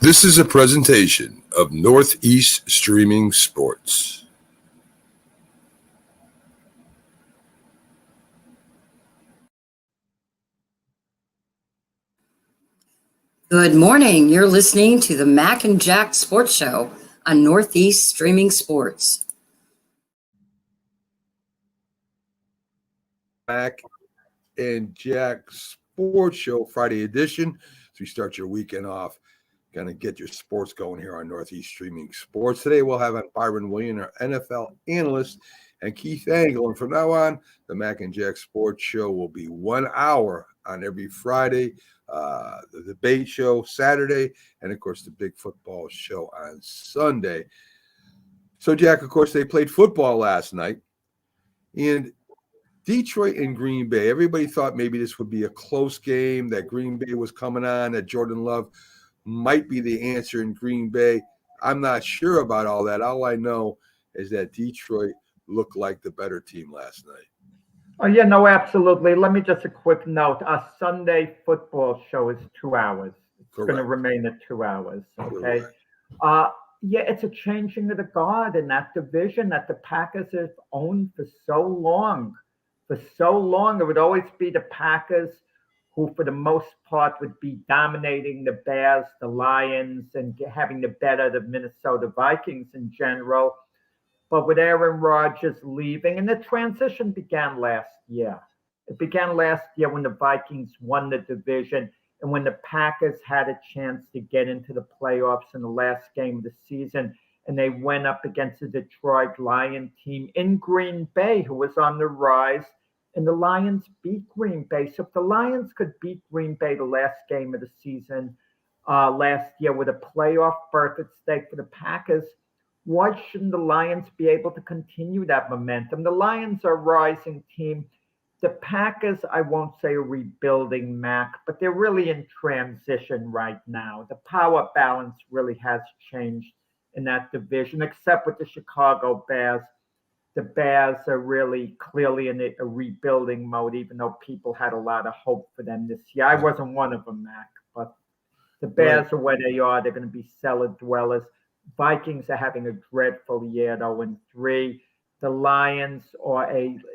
This is a presentation of Northeast Streaming Sports. Good morning. You're listening to the Mac and Jack Sports Show on Northeast Streaming Sports. Mac and Jack Sports Show, Friday edition. So you start your weekend off, going to get your sports going here on Northeast Streaming Sports. Today we'll have Byron Williams, our NFL analyst, and Keith Angle. And from now on, the Mac and Jack Sports Show will be 1 hour on every Friday. The debate show Saturday, and of course the big football show on Sunday. So Jack, of course, they played football last night, and Detroit and Green Bay, everybody thought maybe this would be a close game, that Green Bay was coming on, that Jordan Love might be the answer in Green Bay. I'm not sure about all that. All I know is that Detroit looked like the better team last night. Oh, yeah, no, absolutely. Let me just a quick note. Our Sunday football show is 2 hours. It's going to remain at 2 hours, okay? Yeah, it's a changing of the guard in that division that the Packers have owned for so long. For so long, it would always be the Packers who, for the most part, would be dominating the Bears, the Lions, and having the better the Minnesota Vikings in general. But with Aaron Rodgers leaving, and the transition began last year. It began last year when the Vikings won the division and when the Packers had a chance to get into the playoffs in the last game of the season. And they went up against the Detroit Lions team in Green Bay, who was on the rise. And the Lions beat Green Bay. So if the Lions could beat Green Bay the last game of the season last year with a playoff berth at stake for the Packers, why shouldn't the Lions be able to continue that momentum? The Lions are a rising team. The Packers, I won't say are rebuilding, Mac, but they're really in transition right now. The power balance really has changed in that division, except with the Chicago Bears. The Bears are really clearly in a rebuilding mode, even though people had a lot of hope for them this year. I wasn't one of them, Mac, but the Bears are where they are. They're going to be cellar dwellers. Vikings are having a dreadful year, 0-3. The Lions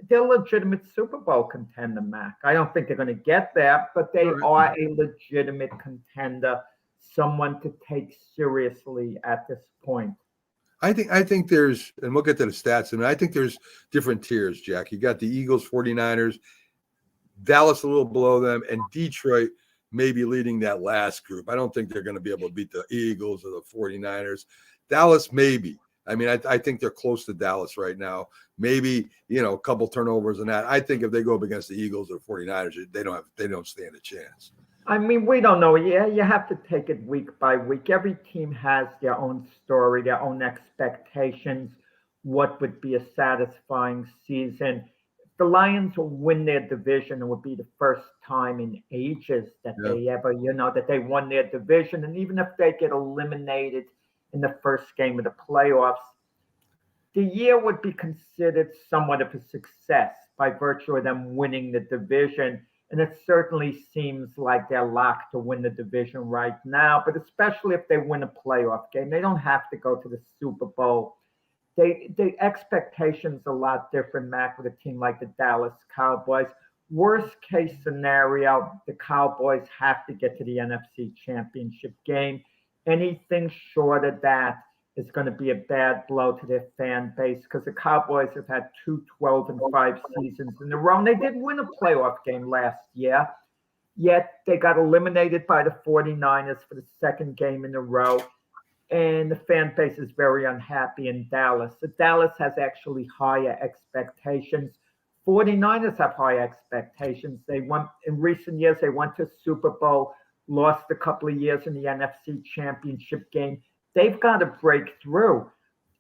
they're a legitimate Super Bowl contender, Mac. I don't think they're going to get there, but they are a legitimate contender, someone to take seriously at this point. I think there's, and we'll get to the stats, and I think there's different tiers, Jack. You got the Eagles, 49ers, Dallas a little below them, and Detroit maybe leading that last group. I don't think they're going to be able to beat the Eagles or the 49ers. Dallas, maybe. I mean, I think they're close to Dallas right now. Maybe, a couple turnovers and that. I think if they go up against the Eagles or 49ers, they don't stand a chance. I mean, we don't know. Yeah, you have to take it week by week. Every team has their own story, their own expectations, what would be a satisfying season. If the Lions will win their division, it would be the first time in ages that they ever, that they won their division. And even if they get eliminated in the first game of the playoffs, the year would be considered somewhat of a success by virtue of them winning the division. And it certainly seems like they're locked to win the division right now, but especially if they win a playoff game. They don't have to go to the Super Bowl. The expectations are a lot different, Mac, with a team like the Dallas Cowboys. Worst case scenario, the Cowboys have to get to the NFC Championship game. Anything short of that is going to be a bad blow to their fan base because the Cowboys have had 2 12-5 seasons in a row. And they did win a playoff game last year, yet they got eliminated by the 49ers for the second game in a row. And the fan base is very unhappy in Dallas. So Dallas has actually higher expectations. 49ers have high expectations. They won in recent years. They went to Super Bowl, lost a couple of years in the NFC Championship game. They've got to break through.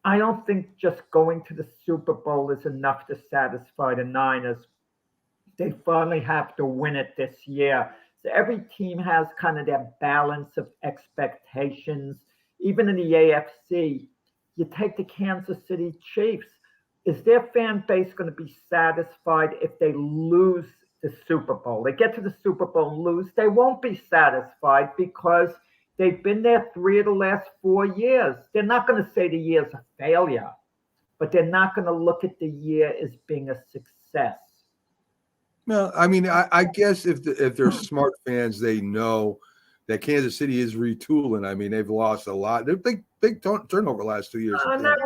I don't think just going to the Super Bowl is enough to satisfy the Niners. They finally have to win it this year. So every team has kind of their balance of expectations. Even in the AFC, you take the Kansas City Chiefs. Is their fan base going to be satisfied if they lose the Super Bowl? They get to the Super Bowl and lose. They won't be satisfied because They've been there 3 of the last 4 years. They're not going to say the year's a failure, but they're not going to look at the year as being a success. Well, I mean, I guess if they're smart fans, they know that Kansas City is retooling. I mean, they've lost a lot. They're big turnover last 2 years. They're not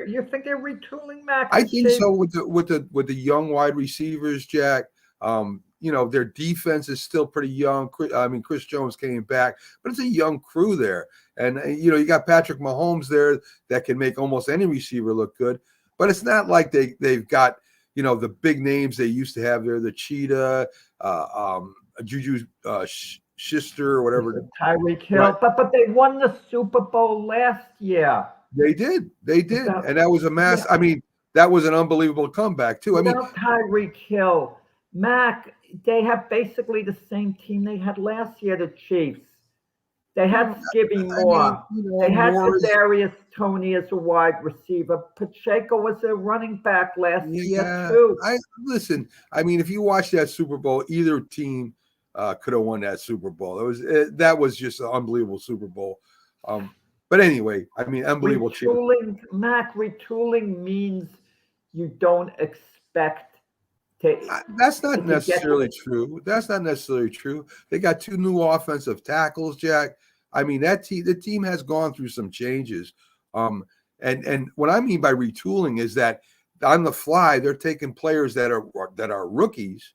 you think they're retooling, Mac? I think so with the young wide receivers, Jack. Their defense is still pretty young. I mean, Chris Jones came back, but it's a young crew there. And, you got Patrick Mahomes there that can make almost any receiver look good. But it's not like they've got, the big names they used to have there, the Cheetah, Juju Schuster or whatever. Tyreek Hill. Right. But they won the Super Bowl last year. They did. And that was a mass. Yeah. I mean, that was an unbelievable comeback, too. Without Tyreek Hill, Mac, they have basically the same team they had last year, the Chiefs. They had Skibby Moore. They had Kadarius Toney as a wide receiver. Pacheco was a running back last year, too. Listen, I mean, if you watch that Super Bowl, either team could have won that Super Bowl. That was just an unbelievable Super Bowl. But anyway, I mean, unbelievable. Retooling means you don't expect. That's not necessarily true. That's not necessarily true. They got 2 new offensive tackles, Jack. I mean, the team has gone through some changes. And what I mean by retooling is that on the fly, they're taking players that are rookies.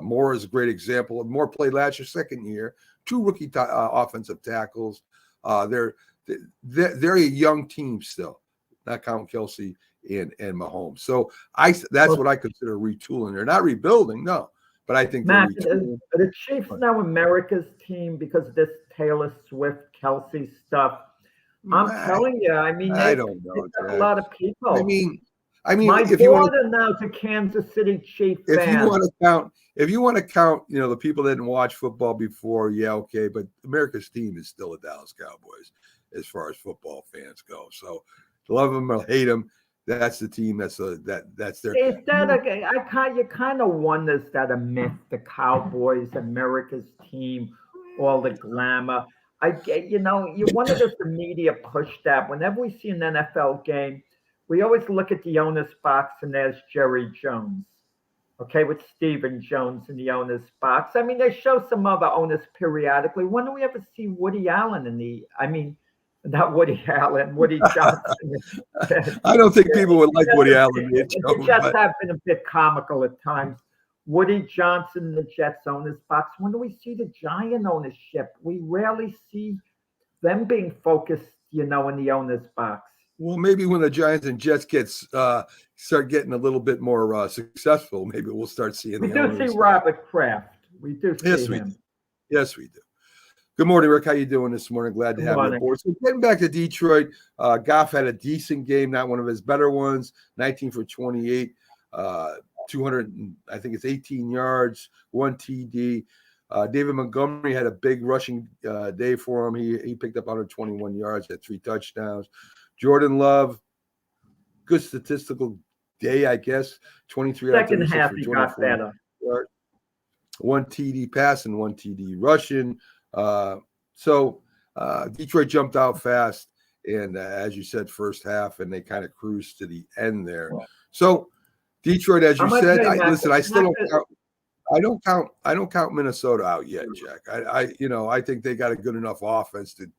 Moore is a great example. Moore played last year, second year. 2 rookie offensive tackles. They're a young team still, not counting Kelsey and Mahomes. So that's what I consider retooling. They're not rebuilding, no, but I think they're retooling. The Chiefs now America's team because of this Taylor Swift, Kelsey stuff. I'm telling you, I mean, I don't know. A lot of people. I mean, my daughter now is a Kansas City Chief fan. If you want to count, the people that didn't watch football before, yeah, okay, but America's team is still the Dallas Cowboys as far as football fans go. So love them or hate them. That's the team. That's their. Is that you kind of wonder, is that a myth? The Cowboys, America's team, all the glamour. You wonder if the media push that. Whenever we see an NFL game, we always look at the owner's box and there's Jerry Jones, okay, with Stephen Jones in the owner's box. I mean, they show some other owners periodically. When do we ever see Woody Allen not Woody Allen, Woody Johnson? I don't think people would like Woody Allen. The Jets have been a bit comical at times. Woody Johnson, the Jets owner's box. When do we see the Giant ownership? We rarely see them being focused, in the owner's box. Well, maybe when the Giants and Jets start getting a little bit more successful, maybe we'll start seeing. We do see Robert Kraft. We do see him. Yes, we do. Good morning, Rick. How you doing this morning? Glad to have you on board. So getting back to Detroit, Goff had a decent game, not one of his better ones. 19 for 28, 200, I think it's 18 yards, 1 TD. David Montgomery had a big rushing day for him. He picked up 121 yards, had 3 touchdowns. Jordan Love, good statistical day, I guess. 23 second half, he got better. 1 TD pass and 1 TD rushing. So Detroit jumped out fast, and as you said, first half, and they kind of cruised to the end there. So Detroit, as you said, I still don't count. I don't count Minnesota out yet, Jack. I think they got a good enough offense to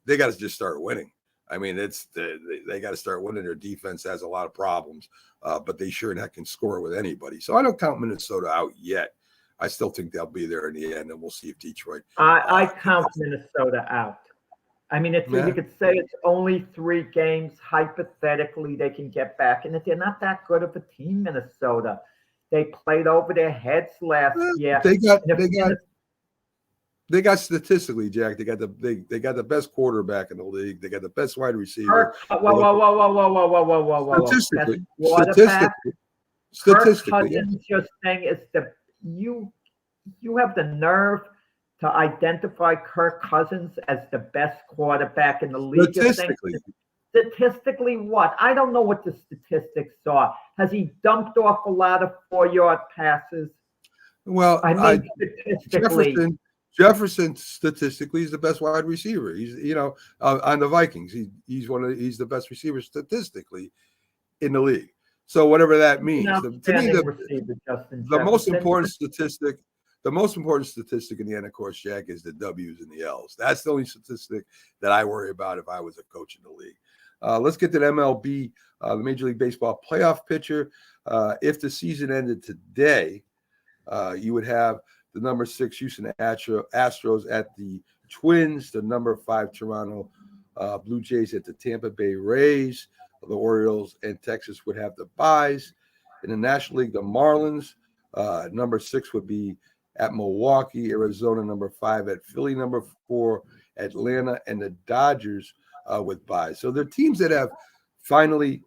they got to just start winning. I mean, they got to start winning. Their defense has a lot of problems, but they sure heck can score with anybody. So I don't count Minnesota out yet. I still think they'll be there in the end, and we'll see if Detroit. I count Minnesota out. I mean, you could say it's only 3 games. Hypothetically, they can get back, and if they're not that good of a team, Minnesota, they played over their heads last year. They got statistically, Jack. They got the best quarterback in the league. They got the best wide receiver. Whoa. Statistically, you're saying is you have the nerve to identify Kirk Cousins as the best quarterback in the league. Statistically, what? I don't know what the statistics are. Has he dumped off a lot of 4-yard passes? Well, I mean, statistically, Jefferson statistically is the best wide receiver. He's on the Vikings. He's the best receiver statistically in the league. So whatever that means, to me, receiver, Justin the most Jefferson. important statistic in the end, of course, Jack, is the W's and the L's. That's the only statistic that I worry about if I was a coach in the league. Let's get to the MLB, the Major League Baseball playoff picture. If the season ended today, you would have the number 6 Houston Astros at the Twins, the number 5 Toronto Blue Jays at the Tampa Bay Rays. The Orioles and Texas would have the byes. In the National League, the Marlins, number 6 would be at Milwaukee, Arizona, number 5 at Philly, number 4 Atlanta, and the Dodgers with byes. So they're teams that have finally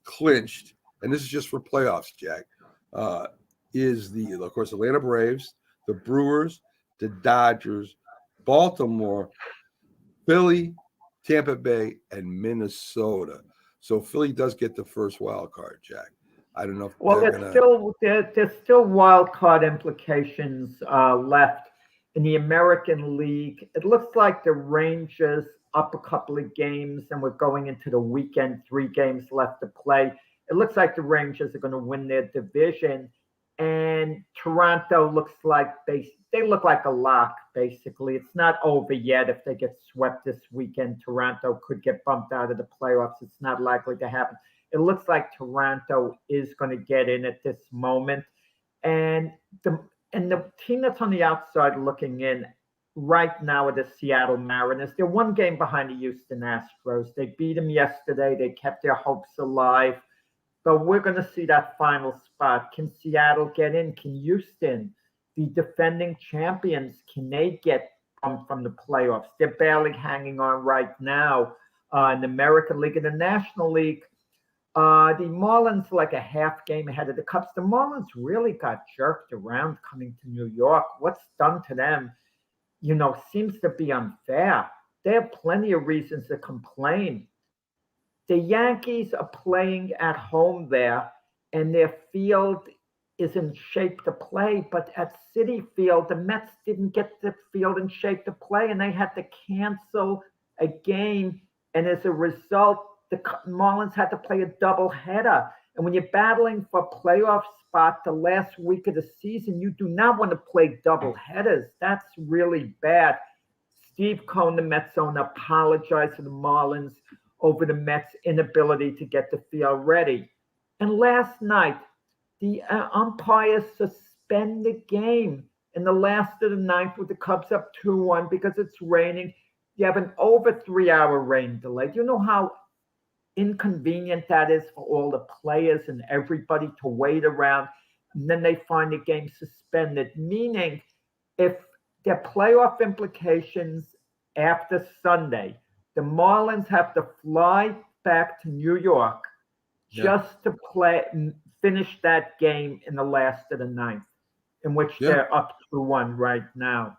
clinched, and this is just for playoffs, Jack, is of course, Atlanta Braves, the Brewers, the Dodgers, Baltimore, Philly, Tampa Bay, and Minnesota. So Philly does get the first wild card, Jack. I don't know if there's still wild card implications left in the American League. It looks like the Rangers up a couple of games, and we're going into the weekend, 3 games left to play. It looks like the Rangers are going to win their division, and Toronto looks like they look like a lock, basically. It's not over yet. If they get swept this weekend, Toronto could get bumped out of the playoffs. It's not likely to happen. It looks like Toronto is going to get in at this moment. And the team that's on the outside looking in right now are the Seattle Mariners. They're 1 game behind the Houston Astros. They beat them yesterday. They kept their hopes alive. But we're going to see that final spot. Can Seattle get in? Can Houston, the defending champions, can they get from the playoffs? They're barely hanging on right now in the American League. In the National League, the Marlins like a half game ahead of the Cubs. The Marlins really got jerked around coming to New York. What's done to them, seems to be unfair. They have plenty of reasons to complain. The Yankees are playing at home there, and their field is in shape to play. But at Citi Field, the Mets didn't get the field in shape to play, and they had to cancel a game. And as a result, the Marlins had to play a doubleheader. And when you're battling for a playoff spot the last week of the season, you do not want to play doubleheaders. That's really bad. Steve Cohen, the Mets owner, apologized to the Marlins over the Mets' inability to get the field ready. And last night, the umpires suspend the game in the last of the ninth with the Cubs up 2-1 because it's raining. You have an over 3-hour rain delay. Do you know how inconvenient that is for all the players and everybody to wait around? And then they find the game suspended, meaning if there are playoff implications after Sunday, the Marlins have to fly back to New York just to finish that game in the last of the ninth, in which they're up 2-1 right now.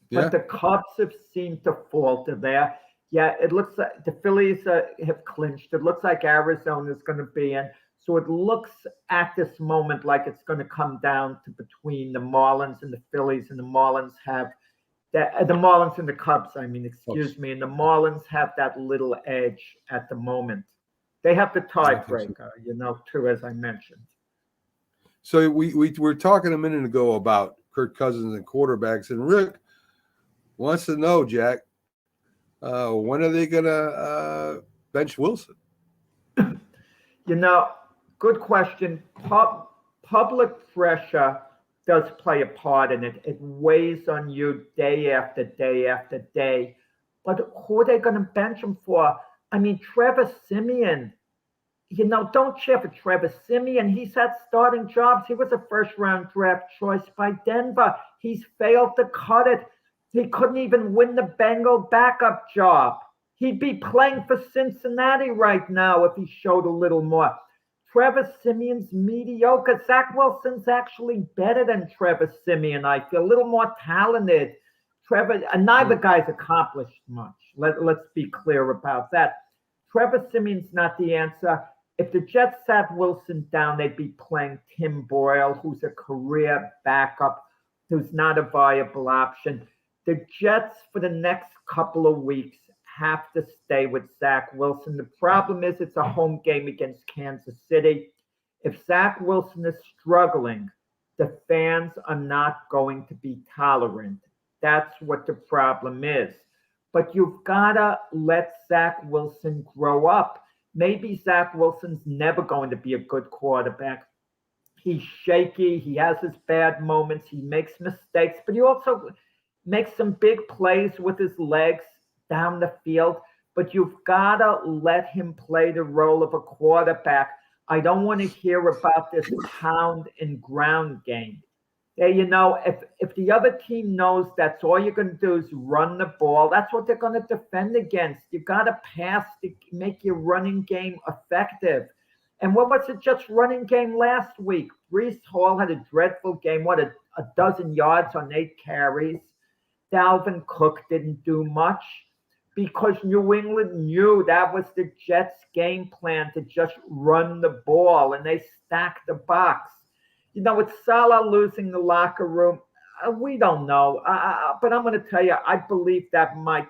But the Cubs have seemed to falter there. Yeah, it looks like the Phillies have clinched. It looks like Arizona is going to be in. So it looks at this moment like it's going to come down to between the Marlins and the Phillies, and the Marlins have the Marlins and the Cubs, and the Marlins have that little edge at the moment. They have the tiebreaker, too, as I mentioned. So we were talking a minute ago about Kirk Cousins and quarterbacks, and Rick wants to know, Jack, when are they going to bench Wilson? Good question. Public pressure does play a part in it. It weighs on you day after day after day. But who are they going to bench him for? Trevor Siemian. Don't cheer for Trevor Siemian. He's had starting jobs. He was a first-round draft choice by Denver. He's failed to cut it. He couldn't even win the Bengal backup job. He'd be playing for Cincinnati right now if he showed a little more. Trevor Siemian's mediocre. Zach Wilson's actually better than Trevor Siemian, I feel. A little more talented. Neither guy's accomplished much. Let's be clear about that. Trevor Siemian's not the answer. If the Jets sat Wilson down, they'd be playing Tim Boyle, who's a career backup who's not a viable option. The Jets, for the next couple of weeks, have to stay with Zach Wilson. The problem is it's a home game against Kansas City. If Zach Wilson is struggling, the fans are not going to be tolerant. That's what the problem is. But you've got to let Zach Wilson grow up. Maybe Zach Wilson's never going to be a good quarterback. He's shaky. He has his bad moments. He makes mistakes, but he also makes some big plays with his legs down the field. But you've got to let him play the role of a quarterback. I don't want to hear about this pound and ground game. If the other team knows that's all you're going to do is run the ball, that's what they're going to defend against. You got to pass to make your running game effective. And what was it just running game last week? Breece Hall had a dreadful game. A dozen yards on 8 carries. Dalvin Cook didn't do much because New England knew that was the Jets' game plan to just run the ball, and they stacked the box. With Salah losing the locker room, we don't know. But I'm going to tell you, I believe that might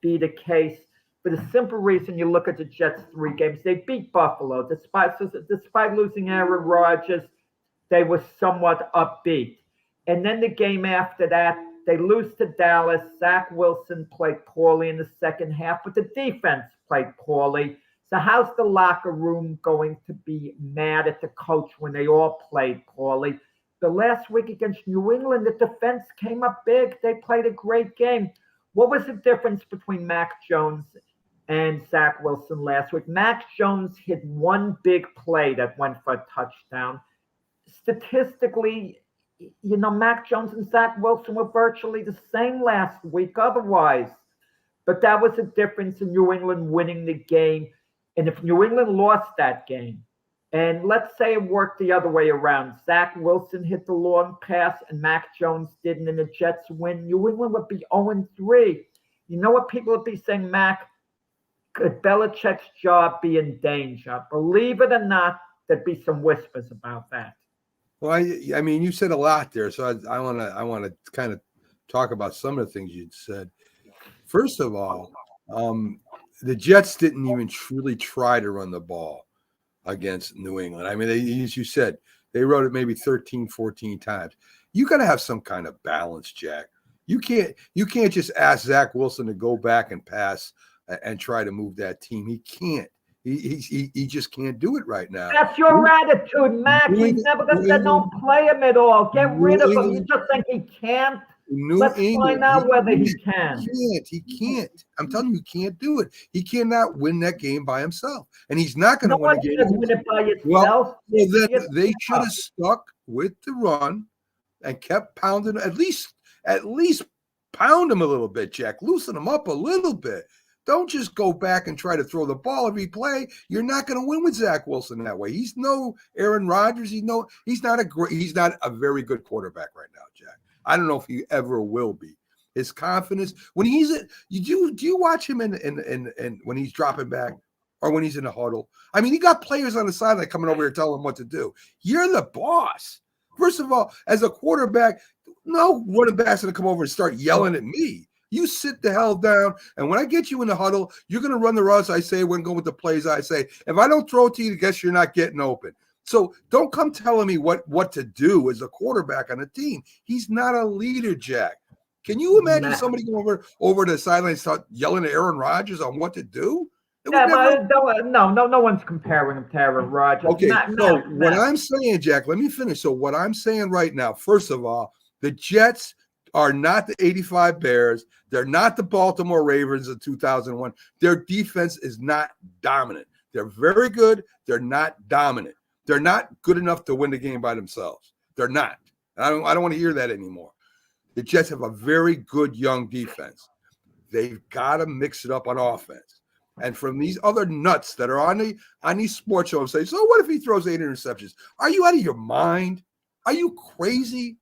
be the case for the simple reason you look at the Jets' 3 games. They beat Buffalo. Despite losing Aaron Rodgers, they were somewhat upbeat. And then the game after that, they lose to Dallas. Zach Wilson played poorly in the second half, but the defense played poorly. So how's the locker room going to be mad at the coach when they all played poorly? The last week against New England, the defense came up big. They played a great game. What was the difference between Mac Jones and Zach Wilson last week? Mac Jones hit one big play that went for a touchdown. Statistically, Mac Jones and Zach Wilson were virtually the same last week otherwise. But that was a difference in New England winning the game. And if New England lost that game, and let's say it worked the other way around, Zach Wilson hit the long pass and Mac Jones didn't, and the Jets win, New England would be 0-3. You know what people would be saying, Mac? Could Belichick's job be in danger? Believe it or not, there'd be some whispers about that. Well, I mean, you said a lot there, so I want to kind of talk about some of the things you'd said. First of all, the Jets didn't even truly try to run the ball against New England. I mean, as you said, they wrote it maybe 13, 14 times. You got to have some kind of balance, Jack. You can't just ask Zach Wilson to go back and pass and try to move that team. He can't. He just can't do it right now. That's your attitude, Mac. He's never going to don't play him at all. Get rid of him. You just think he can't? Let's find out whether he can. He can't. I'm telling you, he can't do it. He cannot win that game by himself. And he's not going to win a game. Win it by yourself. Well, then they should have stuck with the run and kept pounding, at least pound him a little bit, Jack. Loosen him up a little bit. Don't just go back and try to throw the ball every play. You're not going to win with Zach Wilson that way. He's no Aaron Rodgers. He's not a very good quarterback right now, Jack. I don't know if he ever will be. His confidence when he's do you watch him in when he's dropping back or when he's in the huddle? I mean, he got players on the sideline coming over here telling him what to do. You're the boss. First of all, as a quarterback, no running back's going to come over and start yelling at me. You sit the hell down, and when I get you in the huddle, you're going to run the routes I say. We're going to go with the plays I say. If I don't throw it to you, I guess you're not getting open. So don't come telling me what to do as a quarterback on a team. He's not a leader, Jack. Can you imagine somebody going over the sideline and start yelling at Aaron Rodgers on what to do? No one's comparing him to Aaron Rodgers. Okay, what I'm saying, Jack, let me finish. So what I'm saying right now, first of all, the Jets are not the 85 Bears. They're not the Baltimore Ravens of 2001. Their defense is not dominant. They're very good. They're not dominant. They're not good enough to win the game by themselves. They're not. I don't want to hear that anymore. The Jets have a very good young defense. They've got to mix it up on offense. And from these other nuts that are on these sports shows say, so what if he throws 8 interceptions? Are you out of your mind? Are you crazy?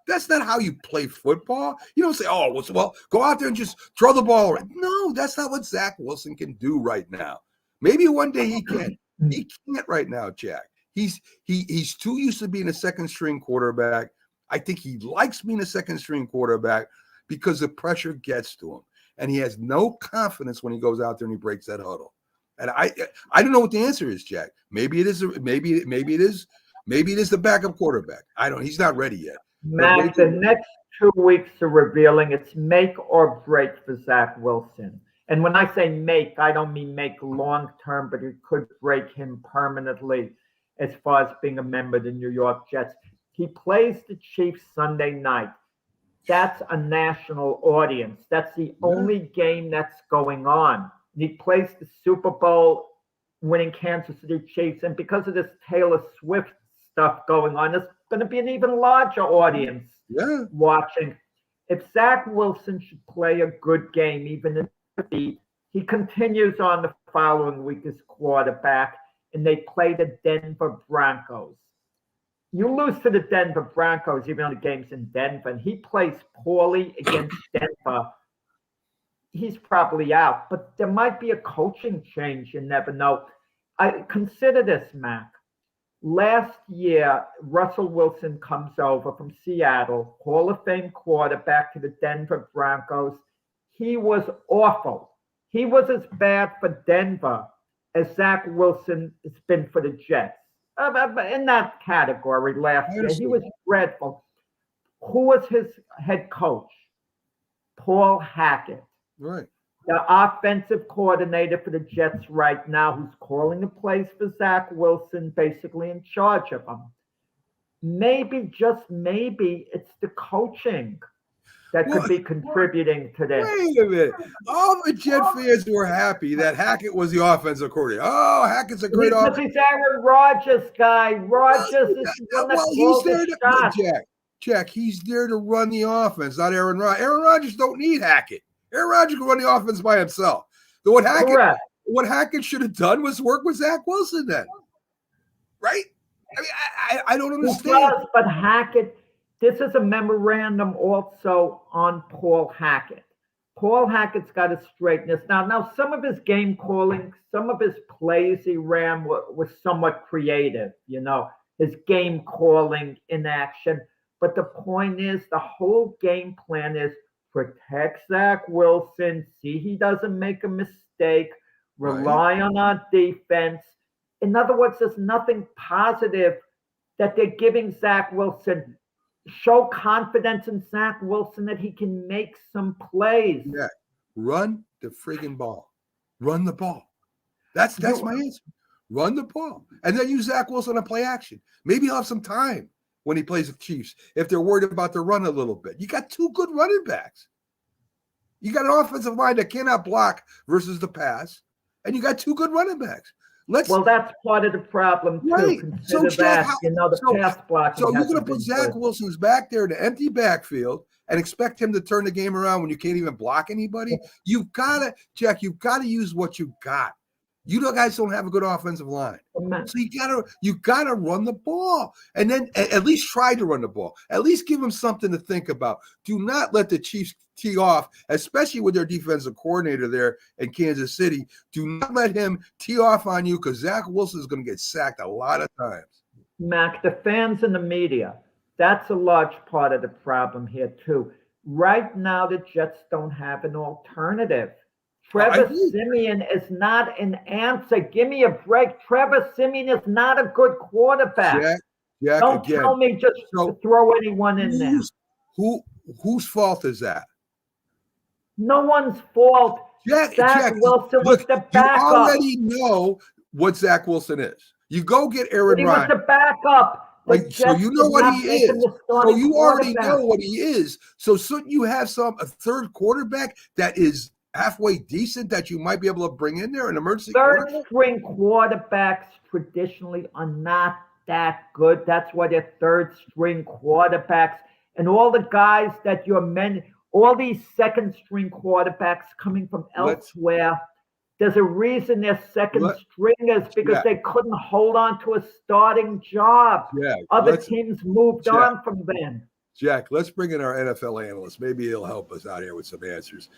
That's not how you play football. You don't say, well, go out there and just throw the ball around. No, that's not what Zach Wilson can do right now. Maybe one day he can. He can't right now, Jack. He's too used to being a second string quarterback. I think he likes being a second string quarterback because the pressure gets to him. And he has no confidence when he goes out there and he breaks that huddle. And I don't know what the answer is, Jack. Maybe it is the backup quarterback. He's not ready yet. Matt, the next 2 weeks are revealing. It's make or break for Zach Wilson. And when I say make, I don't mean make long term, but it could break him permanently as far as being a member of the New York Jets. He plays the Chiefs Sunday night. That's a national audience. That's the only game that's going on. He plays the Super Bowl winning Kansas City Chiefs. And because of this Taylor Swift stuff going on, there's going to be an even larger audience watching. If Zach Wilson should play a good game, even in defeat, he continues on the following week as quarterback, and they play the Denver Broncos. You lose to the Denver Broncos, even though the game's in Denver, and he plays poorly against Denver, he's probably out. But there might be a coaching change. You never know. I consider this, Mac. Last year, Russell Wilson comes over from Seattle, Hall of Fame quarterback to the Denver Broncos. He was awful. He was as bad for Denver as Zach Wilson has been for the Jets. In that category last year, he was dreadful. Who was his head coach? Paul Hackett. Right. The offensive coordinator for the Jets right now, who's calling the plays for Zach Wilson, basically in charge of them. Maybe, just maybe, it's the coaching that could be contributing to this. Wait a minute. All the Jet fans were happy that Hackett was the offensive coordinator. Oh, Hackett's a great offensive. Because he's Aaron Rodgers guy. Rodgers is one that calls the shots. Jack, he's there to run the offense, not Aaron Rodgers. Aaron Rodgers don't need Hackett. Aaron Rodgers can run the offense by himself. So what Hackett should have done was work with Zach Wilson then. Right? I mean, I don't understand. But Hackett, this is a memorandum also on Paul Hackett. Paul Hackett's got to straighten this. Now, some of his game calling, some of his plays he ran was somewhat creative, his game calling in action. But the point is, the whole game plan is protect Zach Wilson, see he doesn't make a mistake, rely on our defense. In other words, there's nothing positive that they're giving Zach Wilson. Show confidence in Zach Wilson that he can make some plays. Yeah, run the friggin' ball. Run the ball. That's my answer. Run the ball. And then use Zach Wilson to play action. Maybe he'll have some time when he plays the Chiefs if they're worried about the run a little bit. You got two good running backs. You got an offensive line that cannot block versus the pass, and you got two good running backs. Well, that's part of the problem too. Right. Consider that, pass blocking. So you're going to put Zach Wilson's back there in the empty backfield and expect him to turn the game around when you can't even block anybody? You've got to, Jack, use what you got. You guys don't have a good offensive line. So you gotta run the ball. And then at least try to run the ball. At least give them something to think about. Do not let the Chiefs tee off, especially with their defensive coordinator there in Kansas City. Do not let him tee off on you because Zach Wilson is going to get sacked a lot of times. Mac, the fans and the media, that's a large part of the problem here too. Right now, the Jets don't have an alternative. Trevor Siemian is not an answer. Give me a break. Trevor Siemian is not a good quarterback. Jack, don't tell me just to throw anyone in there. Whose fault is that? No one's fault. Zach Wilson was the backup. You already know what Zach Wilson is. You go get Aaron Rodgers. He was the backup. So you know what he is. So you already know what he is. So shouldn't you have a third quarterback that is halfway decent that you might be able to bring in there, an emergency third-string quarterbacks traditionally are not that good. That's why they're third-string quarterbacks. And all the guys that you're mentioning, all these second-string quarterbacks coming from elsewhere, there's a reason they're second stringers because they couldn't hold on to a starting job. Other teams moved on from them. Jack, let's bring in our NFL analyst. Maybe he'll help us out here with some answers.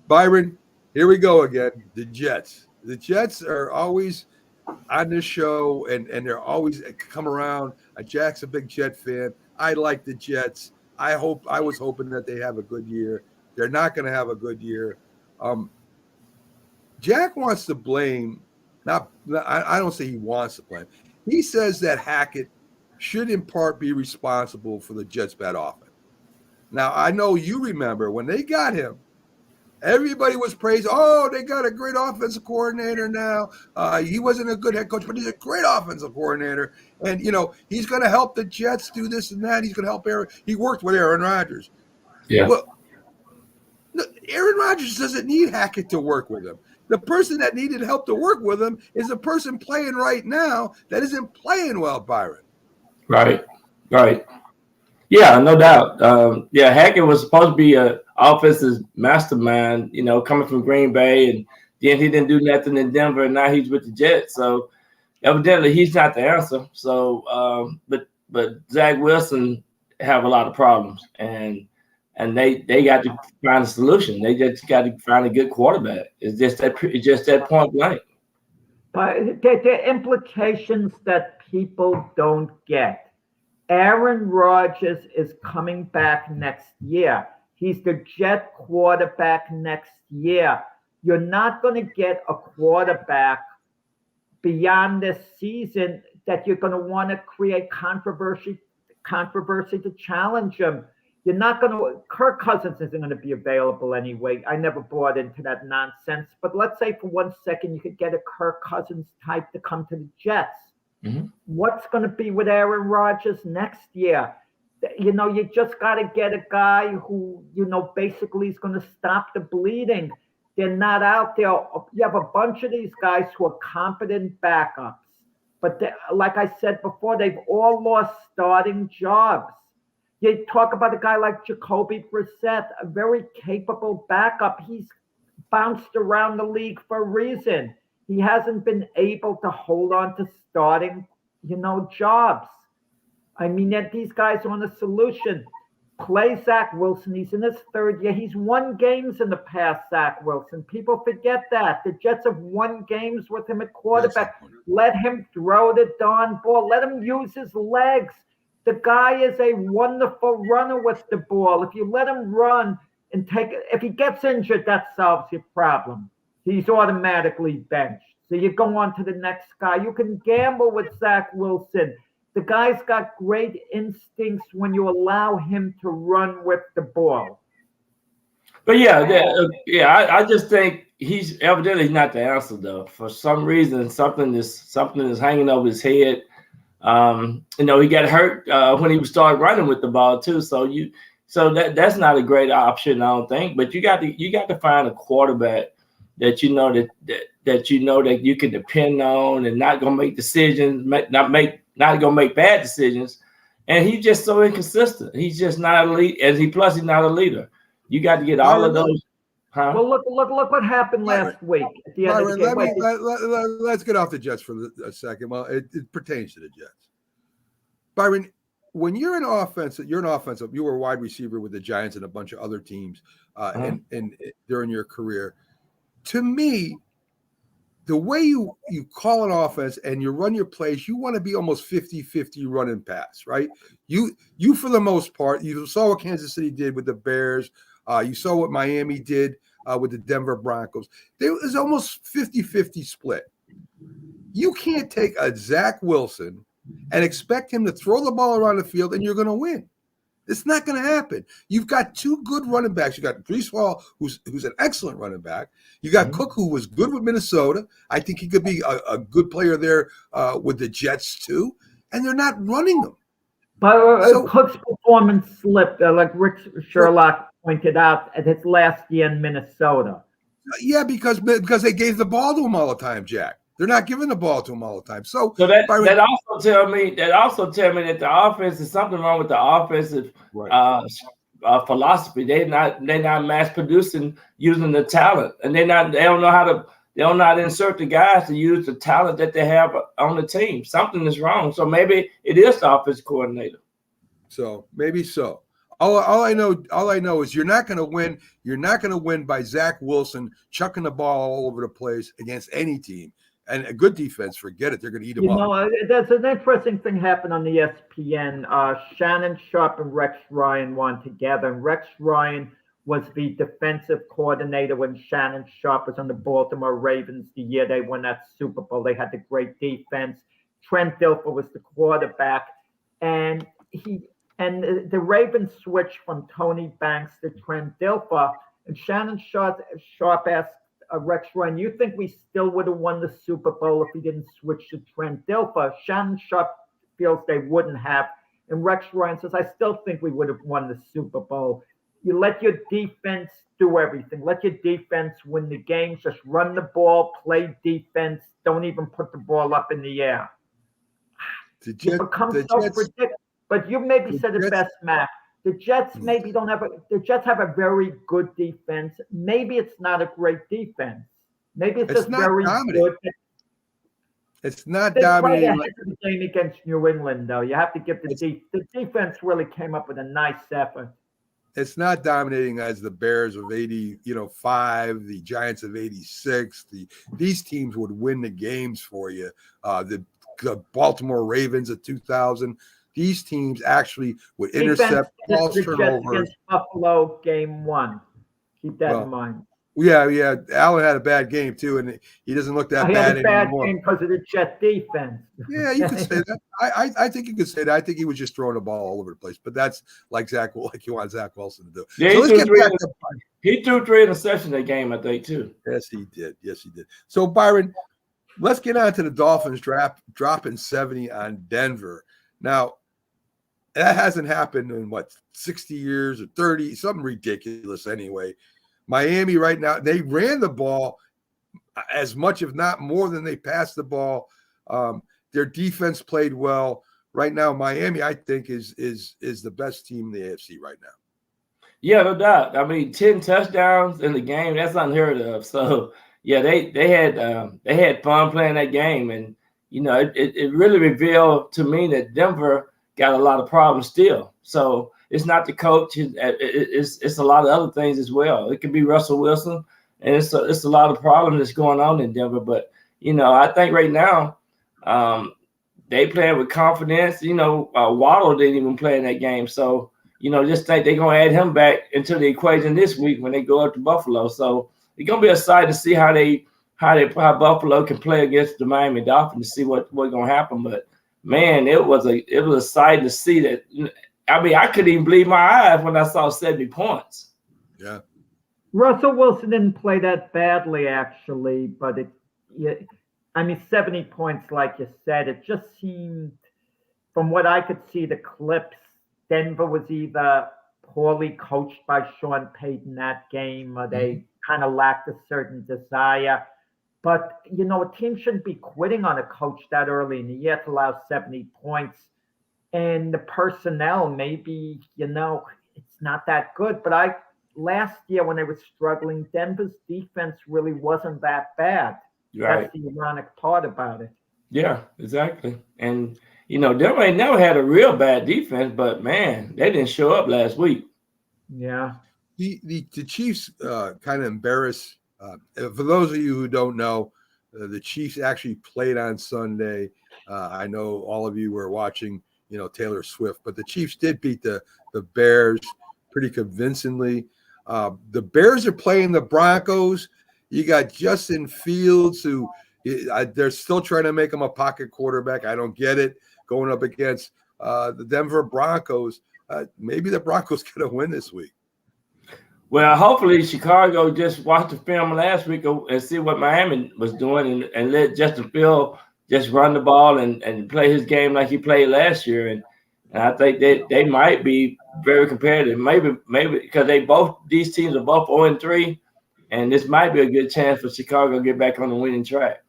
Byron, here we go again. The Jets. The Jets are always on this show, and they're always come around. Jack's a big Jet fan. I like the Jets. I was hoping that they have a good year. They're not going to have a good year. Jack wants to blame. I don't say he wants to blame. He says that Hackett should in part be responsible for the Jets' bad offense. Now, I know you remember when they got him, everybody was praised. Oh, they got a great offensive coordinator now. He wasn't a good head coach, but he's a great offensive coordinator. And, he's going to help the Jets do this and that. He's going to help Aaron. He worked with Aaron Rodgers. Yeah. Well, Aaron Rodgers doesn't need Hackett to work with him. The person that needed help to work with him is the person playing right now that isn't playing well, Byron. Right. Yeah, no doubt. Hackett was supposed to be an offensive mastermind, coming from Green Bay, and then he didn't do nothing in Denver, and now he's with the Jets. So evidently he's not the answer. So, but Zach Wilson have a lot of problems, and they got to find a solution. They just got to find a good quarterback. It's just that point blank. But there are implications that people don't get. Aaron Rodgers is coming back next year. He's the Jet quarterback next year. You're not going to get a quarterback beyond this season that you're going to want to create controversy to challenge him. You're not going to. Kirk Cousins isn't going to be available anyway. I never bought into that nonsense. But let's say for 1 second you could get a Kirk Cousins type to come to the Jets. Mm-hmm. What's going to be with Aaron Rodgers next year? You just got to get a guy who, basically is going to stop the bleeding. They're not out there. You have a bunch of these guys who are competent backups. But like I said before, they've all lost starting jobs. You talk about a guy like Jacoby Brissett, a very capable backup. He's bounced around the league for a reason. He hasn't been able to hold on to starting, jobs. I mean, that these guys are on a solution. Play Zach Wilson. He's in his third year. He's won games in the past, Zach Wilson. People forget that. The Jets have won games with him at quarterback. Let him throw the darn ball. Let him use his legs. The guy is a wonderful runner with the ball. If you let him run and if he gets injured, that solves your problem. He's automatically benched. So you go on to the next guy. You can gamble with Zach Wilson. The guy's got great instincts when you allow him to run with the ball. But I just think he's evidently not the answer though. For some reason, something is hanging over his head. He got hurt when he started running with the ball too. So that's not a great option, I don't think. But you got to find a quarterback that that you can depend on and not gonna make decisions, not gonna make bad decisions. And he's just so inconsistent. He's just not a lead, he's not a leader. You got to get all of those. Huh? Well, look what happened last week. At the end of the game. Let's get off the Jets for a second. Well, it pertains to the Jets. Byron, when you're an offensive, you were a wide receiver with the Giants and a bunch of other teams and during your career. To me, the way you call an offense and you run your plays, you want to be almost 50-50 run and pass, right? You for the most part, you saw what Kansas City did with the Bears. You saw what Miami did with the Denver Broncos. There was almost 50-50 split. You can't take a Zach Wilson and expect him to throw the ball around the field and you're going to win. It's not going to happen. You've got two good running backs. You got Breece Hall, who's an excellent running back. You got Cook, who was good with Minnesota. I think he could be a good player there with the Jets too. And they're not running them. But Cook's performance slipped, like Rich Sherlock pointed out, at his last year in Minnesota. Yeah, because they gave the ball to him all the time, Jack. They're not giving the ball to him all the time. So that also tell me that the offense is something wrong with the offensive philosophy. They're not mass producing using the talent, and they don't know how to insert the guys to use the talent that they have on the team. Something is wrong. So maybe it is the offensive coordinator. So maybe so. All I know is you're not going to win. You're not going to win by Zach Wilson chucking the ball all over the place against any team. And a good defense, forget it. They're going to eat them You up. know, there's an interesting thing happened on the ESPN. Shannon Sharpe and Rex Ryan won together, and Rex Ryan was the defensive coordinator when Shannon Sharpe was on the Baltimore Ravens the year they won that Super Bowl. They had the great defense. Trent Dilfer was the quarterback, and the Ravens switched from Tony Banks to Trent Dilfer, and Shannon Sharpe asked Rex Ryan, you think we still would have won the Super Bowl if we didn't switch to Trent Dilfer? Shannon Sharpe feels they wouldn't have. And Rex Ryan says, I still think we would have won the Super Bowl. You let your defense do everything. Let your defense win the game. Just run the ball, play defense. Don't even put the ball up in the air. You become so predictable. But you maybe said it best, Matt. The Jets maybe don't have the Jets have a very good defense. Maybe it's not a great defense. Maybe it's just very good. It's not dominating. The game against New England, though, you have to give the defense really came up with a nice effort. It's not dominating as the Bears of 85, the Giants of 86. These teams would win the games for you. The Baltimore Ravens of 2000. These teams actually would intercept balls, turnovers. Against Buffalo, game 1. Keep that in mind. Yeah. Allen had a bad game too, and he doesn't look that bad anymore. He had a bad game because of the Jet defense. Yeah, you could say that. I think you could say that. I think he was just throwing the ball all over the place, but that's like you want Zach Wilson to do. Yeah, so let's get back to he threw 3 interceptions that game, I think, too. Yes, he did. So Byron, let's get on to the Dolphins dropping 70 on Denver. Now, that hasn't happened in 60 years or 30, something ridiculous anyway. Miami right now, they ran the ball as much, if not more, than they passed the ball. Their defense played well. Right now, Miami, I think, is the best team in the AFC right now. Yeah, no doubt. I mean, 10 touchdowns in the game, that's unheard of. So, yeah, they had fun playing that game. And, it really revealed to me that Denver got a lot of problems still. So it's not the coach. It's a lot of other things as well. It could be Russell Wilson, and it's a lot of problems that's going on in Denver. But, I think right now they playing with confidence. Waddle didn't even play in that game. So, just think they're going to add him back into the equation this week when they go up to Buffalo. So it's going to be a sight to see how Buffalo can play against the Miami Dolphins to see what's going to happen. But, man, it was a sight to see that. I mean, I couldn't even believe my eyes when I saw 70 points. Yeah. Russell Wilson didn't play that badly, actually, but 70 points, like you said, it just seemed, from what I could see, the clips, Denver was either poorly coached by Sean Payton that game, or they kind of lacked a certain desire. But, a team shouldn't be quitting on a coach that early in the year to allow 70 points. And the personnel, maybe, it's not that good. But last year when they were struggling, Denver's defense really wasn't that bad. Right. That's the ironic part about it. Yeah, exactly. And, Denver ain't never had a real bad defense, but, man, they didn't show up last week. Yeah. The Chiefs kind of embarrassed. For those of you who don't know, the Chiefs actually played on Sunday. I know all of you were watching, Taylor Swift, but the Chiefs did beat the Bears pretty convincingly. The Bears are playing the Broncos. You got Justin Fields, who they're still trying to make him a pocket quarterback. I don't get it. Going up against the Denver Broncos. Maybe the Broncos going to win this week. Well, hopefully Chicago just watched the film last week and see what Miami was doing and let Justin Fields just run the ball and play his game like he played last year. And I think they might be very competitive. Maybe because these teams are both 0-3, and this might be a good chance for Chicago to get back on the winning track.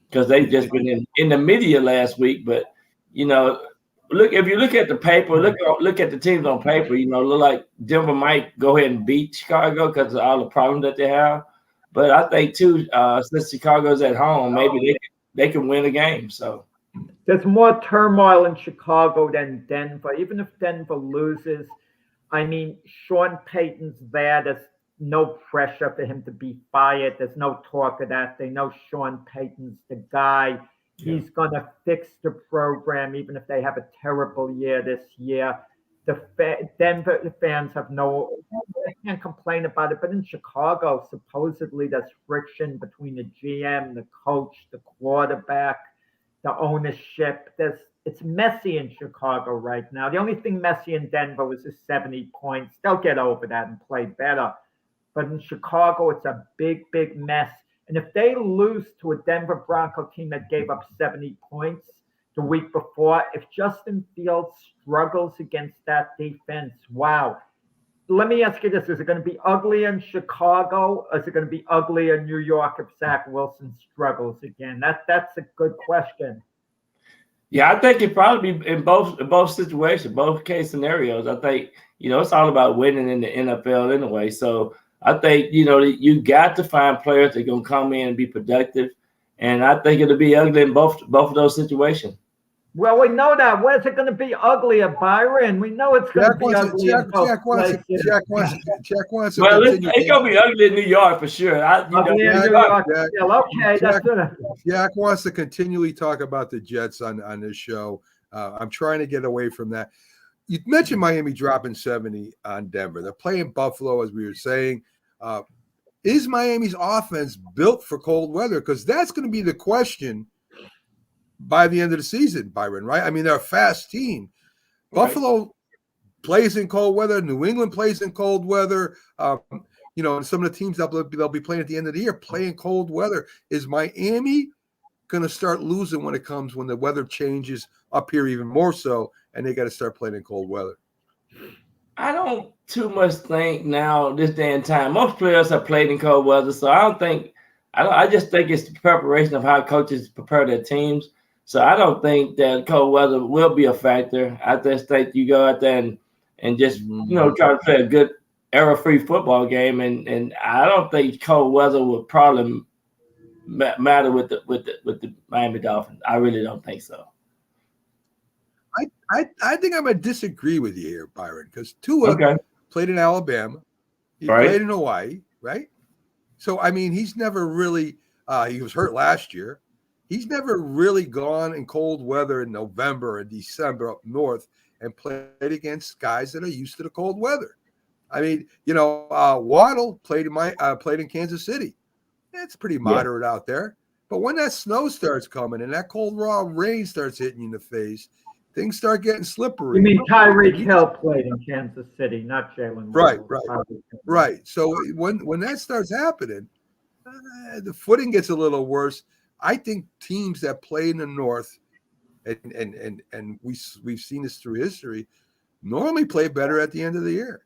Because they've just been in the media last week. But, if you look at the paper, look at the teams on paper, look like Denver might go ahead and beat Chicago because of all the problems that they have. But I think too, since Chicago's at home, maybe they can win a game. So there's more turmoil in Chicago than Denver. Even if Denver loses, Sean Payton's there. There's no pressure for him to be fired. There's no talk of that. They know Sean Payton's the guy. He's going to fix the program, even if they have a terrible year this year. Denver fans have they can't complain about it. But in Chicago, supposedly there's friction between the GM, the coach, the quarterback, the ownership. It's messy in Chicago right now. The only thing messy in Denver was the 70 points. They'll get over that and play better. But in Chicago, it's a big, big mess. And if they lose to a Denver Bronco team that gave up 70 points the week before, if Justin Fields struggles against that defense, wow. Let me ask you this. Is it going to be ugly in Chicago? Or is it going to be ugly in New York if Zach Wilson struggles again? That's a good question. Yeah, I think it probably be in both situations, both case scenarios. I think, it's all about winning in the NFL anyway. So I think, you got to find players that are going to come in and be productive. And I think it'll be ugly in both of those situations. Well, we know that. Where's it going to be uglier, Byron? We know it's going to be ugly. Jack wants to Well, it's going to be ugly in New York for sure. Jack wants to continually talk about the Jets on this show. I'm trying to get away from that. You mentioned Miami dropping 70 on Denver. They're playing Buffalo, as we were saying. Is Miami's offense built for cold weather? Because that's going to be the question by the end of the season, Byron, right? I mean, they're a fast team. Right. Buffalo plays in cold weather. New England plays in cold weather. And some of the teams they'll be playing at the end of the year play in cold weather. Is Miami going to start losing when the weather changes up here even more so, and they got to start playing in cold weather? I don't too much think now this day and time. Most players have played in cold weather, so I just think it's the preparation of how coaches prepare their teams. So I don't think that cold weather will be a factor. I just think you go out there and just try to play a good error-free football game, and I don't think cold weather would probably matter with the Miami Dolphins. I really don't think so. I think I'm going to disagree with you here, Byron, because Tua played in Alabama. He played in Hawaii, right? So, I mean, he's never really he was hurt last year. He's never really gone in cold weather in November and December up north and played against guys that are used to the cold weather. I mean, Waddle played in Kansas City. It's pretty moderate out there. But when that snow starts coming and that cold, raw rain starts hitting you in the face, things start getting slippery. You mean Tyreek Hill played in Kansas City, not Jalen Waddle. Right. So when that starts happening, the footing gets a little worse. I think teams that play in the North, and we've seen this through history, normally play better at the end of the year.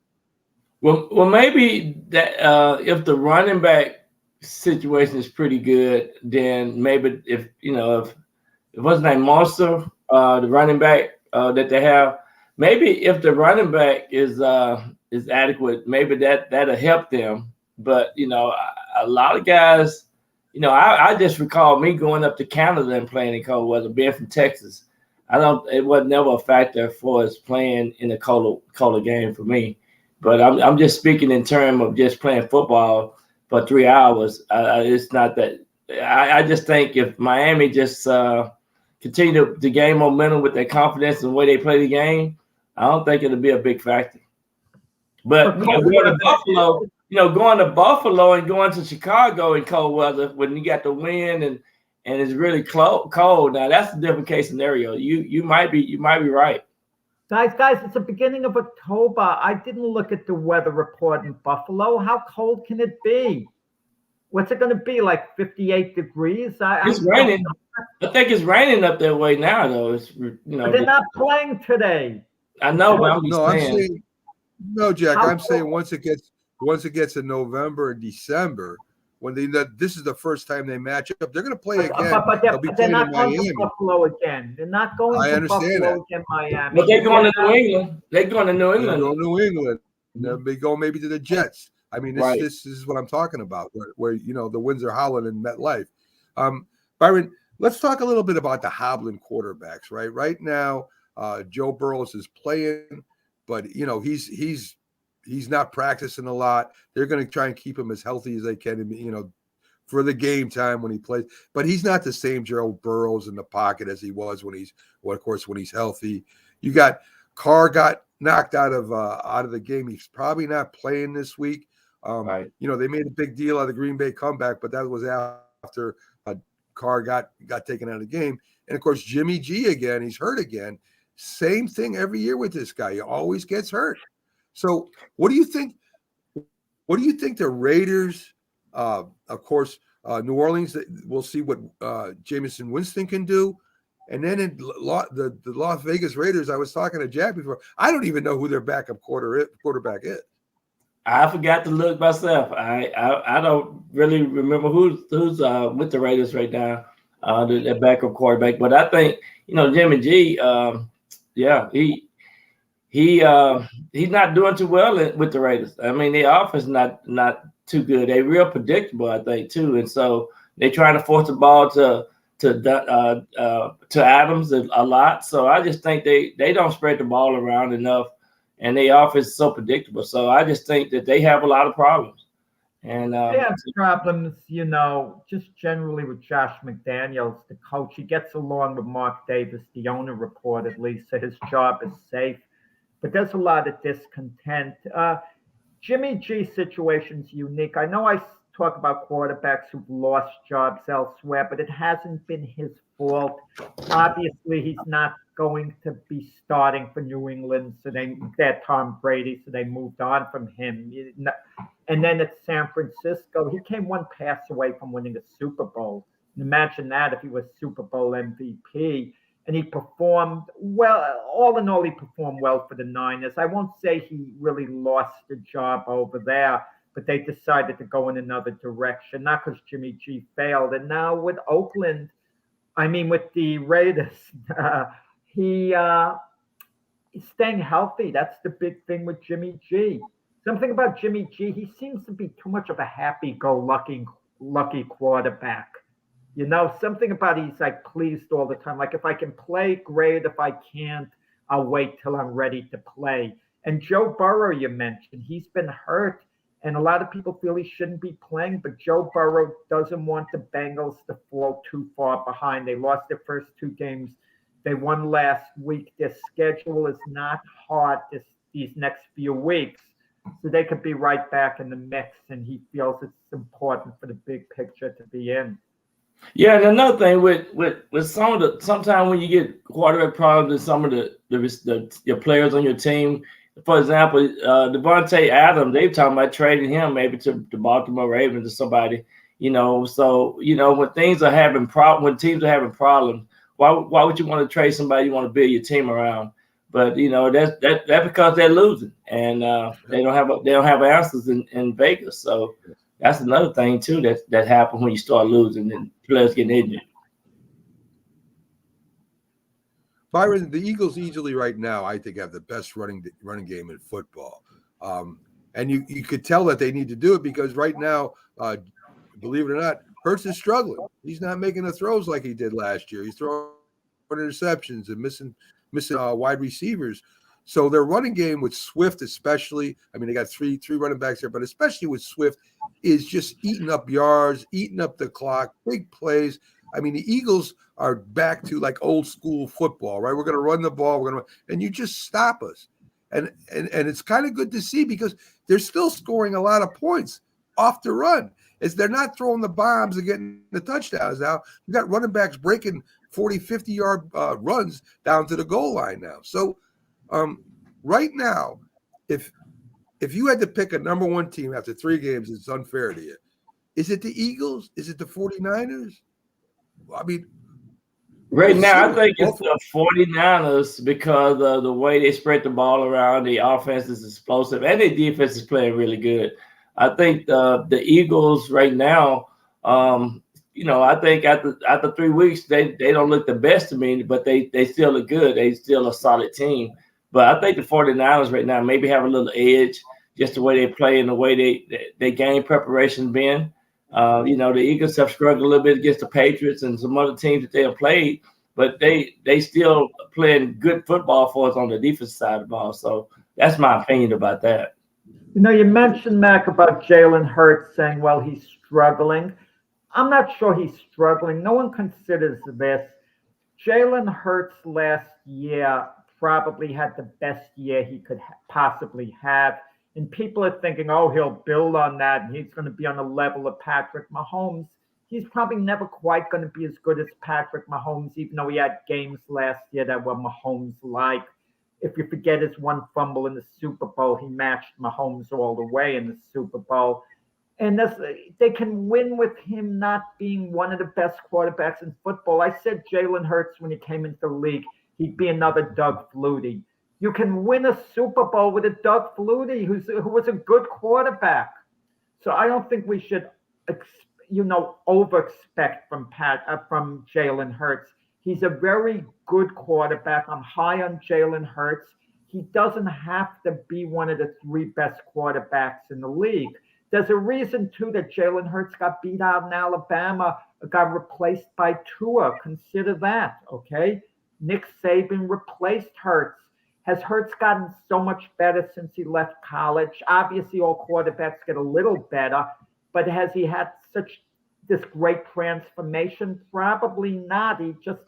Well, maybe that if the running back situation is pretty good, then maybe if what's his name, Monster, the running back that they have, maybe if the running back is adequate, maybe that'll help them. But a lot of guys. I just recall me going up to Canada and playing in cold weather, being from Texas. It was never a factor for us playing in a colder game for me. But I'm just speaking in terms of just playing football for 3 hours. It's not that. I just think if Miami just continue to gain momentum with their confidence and the way they play the game, I don't think it'll be a big factor. But going to Buffalo and going to Chicago in cold weather when you got the wind and it's really cold. Now that's a different case scenario. You might be right. Guys, it's the beginning of October. I didn't look at the weather report in Buffalo. How cold can it be? What's it going to be, like 58 degrees? It's raining. I think it's raining up that way now, though. It's But they're not playing today. I know, but I'm saying. No, Jack. I'm saying once it gets to November and December, when this is the first time they match up, they're going to play again. But they're not going to Buffalo again. They're not going to Buffalo again, Miami. But they're going to New England. They're going to New England. They're going to New England. They go maybe to the Jets. I mean, this is what I'm talking about, where the winds are howling in MetLife. Byron, let's talk a little bit about the hobbling quarterbacks. Right now, Joe Burrow is playing, but he's he's not practicing a lot. They're going to try and keep him as healthy as they can, for the game time when he plays. But he's not the same Joe Burrows in the pocket as he was when he's healthy. You got Carr got knocked out of the game. He's probably not playing this week. Right. They made a big deal out of the Green Bay comeback, but that was after Carr got taken out of the game. And of course, Jimmy G again, he's hurt again. Same thing every year with this guy. He always gets hurt. So what do you think? What do you think the Raiders, of course, New Orleans, we'll see what Jameson Winston can do. And then in the Las Vegas Raiders, I was talking to Jack before. I don't even know who their backup quarterback is. I forgot to look myself. I don't really remember who's with the Raiders right now, the backup quarterback. But I think Jimmy G, he's not doing too well with the Raiders. I mean, the offense not too good. They're real predictable, I think, too. And so they're trying to force the ball to Adams a lot. So I just think they don't spread the ball around enough. And the offense is so predictable. So I just think that they have a lot of problems. And they have problems, just generally with Josh McDaniels, the coach. He gets along with Mark Davis, the owner, reportedly, so his job is safe. But there's a lot of discontent. Jimmy G's situation's unique. I know I talk about quarterbacks who've lost jobs elsewhere, but it hasn't been his fault. Obviously, he's not going to be starting for New England, so they're Tom Brady, so they moved on from him. And then at San Francisco, he came one pass away from winning a Super Bowl. Imagine that if he was Super Bowl MVP. And he performed well. All in all, he performed well for the Niners. I won't say he really lost the job over there, but they decided to go in another direction, not because Jimmy G failed. And now with with the Raiders, he's staying healthy. That's the big thing with Jimmy G. Something about Jimmy G, he seems to be too much of a happy-go-lucky quarterback. Something about he's like pleased all the time. Like, if I can play, great. If I can't, I'll wait till I'm ready to play. And Joe Burrow, you mentioned, he's been hurt. And a lot of people feel he shouldn't be playing, but Joe Burrow doesn't want the Bengals to fall too far behind. They lost their first 2 games. They won last week. Their schedule is not hard these next few weeks. So they could be right back in the mix, and he feels it's important for the big picture to be in. Yeah, and another thing with sometimes when you get quarterback problems and some of your players on your team, for example, Devontae Adams, they've talking about trading him maybe to the Baltimore Ravens or somebody, So when teams are having problems, why would you want to trade somebody you want to build your team around? But that's because they're losing and they don't have answers in Vegas. So that's another thing too that happens when you start losing and players getting injured. Byron, the Eagles easily right now, I think, have the best running game in football. And you could tell that they need to do it because right now, believe it or not, Hurts is struggling. He's not making the throws like he did last year. He's throwing interceptions and missing wide receivers. So their running game with Swift especially, they got three running backs there, but especially with Swift, is just eating up yards, eating up the clock, big plays. The Eagles are back to like old school football, right? We're going to run the ball, and you just stop us. And it's kind of good to see because they're still scoring a lot of points off the run. They're not throwing the bombs and getting the touchdowns now. You got running backs breaking 40, 50-yard runs down to the goal line now. So right now, if you had to pick a number one team after 3 games, it's unfair to you. Is it the Eagles? Is it the 49ers? Right now, I think it's the 49ers because of the way they spread the ball around. The offense is explosive, and the defense is playing really good. I think the Eagles right now, I think after 3 weeks, they don't look the best to me, but they still look good. They still a solid team. But I think the 49ers right now maybe have a little edge, just the way they play and the way they game preparation been. The Eagles have struggled a little bit against the Patriots and some other teams that they have played, but they still playing good football for us on the defense side of the ball. So that's my opinion about that. You mentioned, Mac, about Jalen Hurts saying, well, he's struggling. I'm not sure he's struggling. No one considers this. Jalen Hurts last year probably had the best year he could possibly have. And people are thinking, oh, he'll build on that and he's going to be on the level of Patrick Mahomes. He's probably never quite going to be as good as Patrick Mahomes, even though he had games last year that were Mahomes-like. If you forget his one fumble in the Super Bowl, he matched Mahomes all the way in the Super Bowl. And they can win with him not being one of the best quarterbacks in football. I said Jalen Hurts when he came into the league, he'd be another Doug Flutie. You can win a Super Bowl with a Doug Flutie who was a good quarterback. So I don't think we should, over-expect from Jalen Hurts. He's a very good quarterback. I'm high on Jalen Hurts. He doesn't have to be one of the three best quarterbacks in the league. There's a reason, too, that Jalen Hurts got beat out in Alabama, got replaced by Tua. Consider that, okay? Nick Saban replaced Hurts. Has Hurts gotten so much better since he left college? Obviously, all quarterbacks get a little better, but has he had this great transformation? Probably not. He just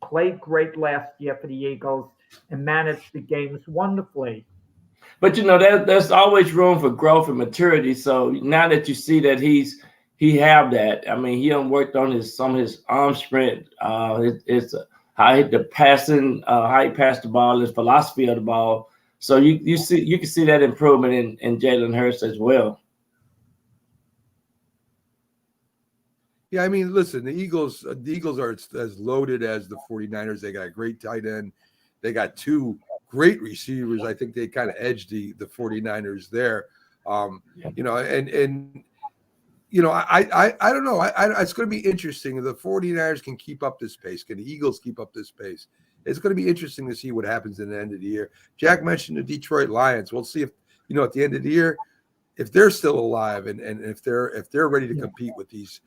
played great last year for the Eagles and managed the games wonderfully. But there's always room for growth and maturity. So now that you see that he have that, I mean, he done worked on some of his arm strength. It's how he passed the ball, his philosophy of the ball. So you can see that improvement in Jalen Hurts as well. Yeah, I mean, listen, the Eagles are as loaded as the 49ers. They got a great tight end. They got two great receivers. I think they kind of edged the 49ers there. I don't know. It's going to be interesting. If the 49ers can keep up this pace, can the Eagles keep up this pace? It's going to be interesting to see what happens in the end of the year. Jack mentioned the Detroit Lions. We'll see if, at the end of the year, if they're still alive and if they're ready to compete with these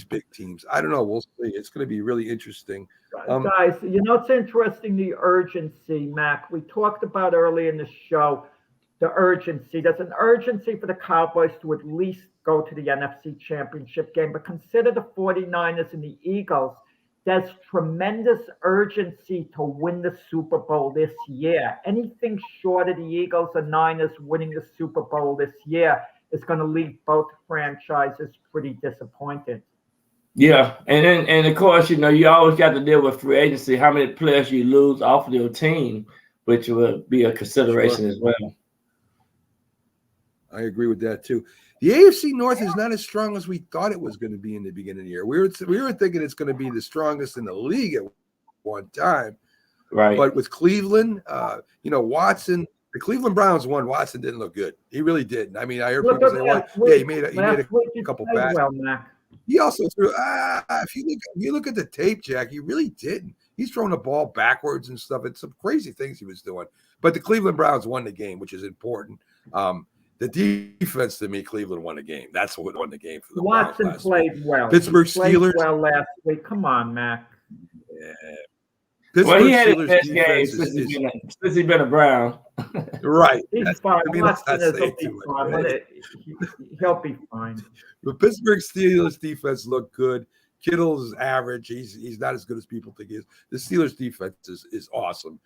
big teams. I don't know. We'll see. It's going to be really interesting. Guys, it's interesting, the urgency, Mac. We talked about earlier in the show, the urgency. There's an urgency for the Cowboys to at least go to the NFC Championship game. But consider the 49ers and the Eagles. There's tremendous urgency to win the Super Bowl this year. Anything short of the Eagles or Niners winning the Super Bowl this year is going to leave both franchises pretty disappointed. Yeah, and of course, you always got to deal with free agency. How many players you lose off of your team, which would be a consideration as well. I agree with that too. The AFC North is not as strong as we thought it was going to be in the beginning of the year. We were thinking it's going to be the strongest in the league at one time, right? But with Cleveland, Watson. The Cleveland Browns won. Watson didn't look good. He really didn't. I mean, I heard people say, "Well, yeah, he made a couple passes." Well, Mac. He also threw. If you look at the tape, Jack, he really didn't. He's throwing the ball backwards and stuff. It's some crazy things he was doing. But the Cleveland Browns won the game, which is important. The defense, to me, Cleveland won the game. That's what won the game for the Watson Browns played well. Pittsburgh Steelers played well last week. Come on, Mac. Yeah. Pittsburgh he had his best game since he's been a Brown. Right. He's fine. He'll be fine. The Pittsburgh Steelers defense looked good. Kittle's average. He's not as good as people think he is. The Steelers defense is awesome.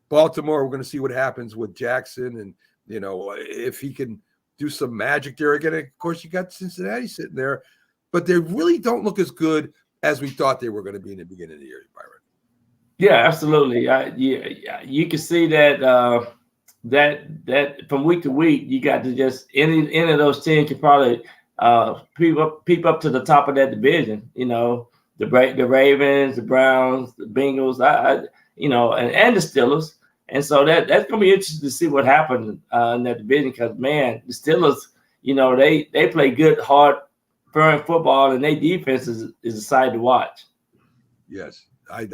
Baltimore, we're going to see what happens with Jackson and, if he can do some magic there again. Of course, you got Cincinnati sitting there, but they really don't look as good as we thought they were going to be in the beginning of the year, Byron. Yeah, absolutely. You can see that that from week to week, you got to just any of those teams can probably peep up to the top of that division. The Ravens, the Browns, the Bengals, and the Steelers. And so that's gonna be interesting to see what happens in that division because man, the Steelers, they play good, hard, firm football, and their defense is a sight to watch. Yes. I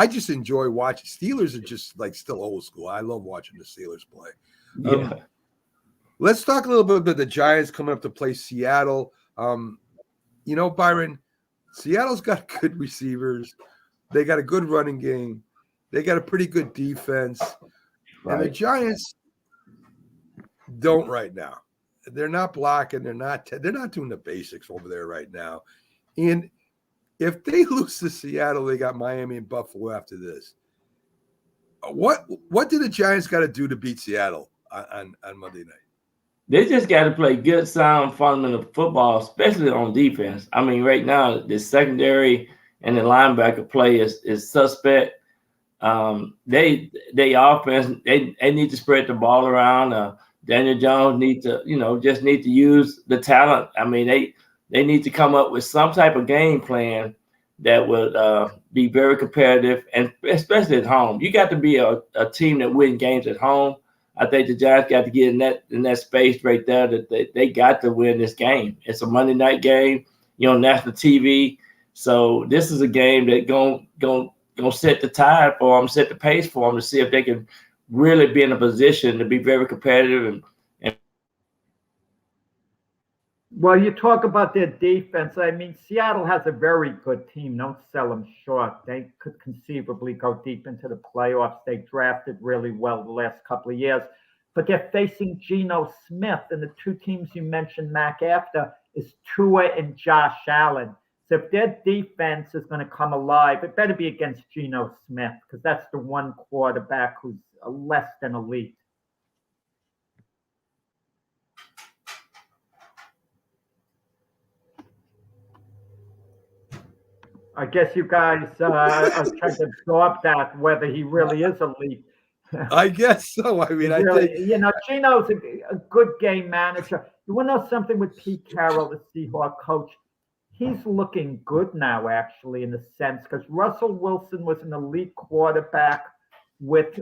just enjoy watching. Steelers are just like still old school. I love watching the Steelers play. Yeah. Let's talk a little bit about the Giants coming up to play Seattle. Byron, Seattle's got good receivers. They got a good running game. They got a pretty good defense. Right. And the Giants, don't right now. They're not blocking. They're not doing the basics over there right now. And if they lose to Seattle, they got Miami and Buffalo after this. What do the Giants got to do to beat Seattle on Monday night? They just got to play good, sound, fundamental football, especially on defense. I mean, right now, the secondary and the linebacker play is suspect. They offense, they need to spread the ball around. Daniel Jones need to use the talent. I mean, they need to come up with some type of game plan that would be very competitive, and especially at home. You got to be a team that wins games at home. I think the Giants got to get in that space right there that they got to win this game. It's a Monday night game, national TV. So this is a game that gonna set the tide for them, set the pace for them to see if they can really be in a position to be very competitive. Well, you talk about their defense. I mean, Seattle has a very good team. Don't sell them short. They could conceivably go deep into the playoffs. They drafted really well the last couple of years. But they're facing Geno Smith, and the two teams you mentioned, Mac, after is Tua and Josh Allen. So if their defense is going to come alive, it better be against Geno Smith, because that's the one quarterback who's less than elite. I guess you guys are trying to absorb that, whether he really is elite. I guess so. I mean, really, I think Geno's a good game manager. You want to know something with Pete Carroll, the Seahawks coach? He's looking good now, actually, in a sense, because Russell Wilson was an elite quarterback with